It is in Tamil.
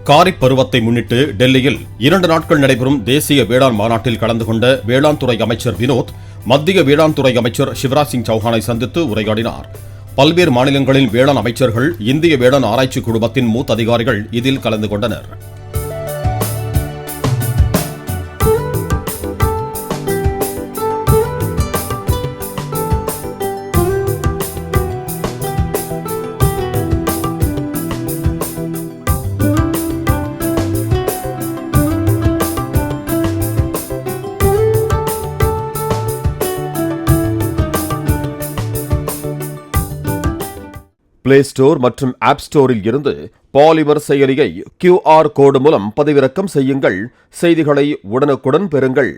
காரிப் பருவத்தை முன்னிட்டு டெல்லியில் 2 நாட்கள் நடைபெறும் தேசிய வேளாண் மாநாட்டில் கலந்து கொண்ட வேளாண் துறை அமைச்சர் வினோத் மத்திய வேளாண் துறை அமைச்சர் சிவராஜ் சிங் சௌஹானை சந்தித்து உரையாடினார். பல்வேறு மாநிலங்களின் வேளாண் அமைச்சர்கள், இந்திய வேளாண் ஆராய்ச்சி குழுமத்தின் மூத்த அதிகாரிகள் இதில் கலந்து கொண்டனர். பிளே ஸ்டோர் மற்றும் ஆப் ஸ்டோரில் இருந்து பாலிமர் செயலியை QR கோடு மூலம் பதிவிறக்கம் செய்யுங்கள். செய்திகளை உடனுக்குடன் பெறுங்கள்.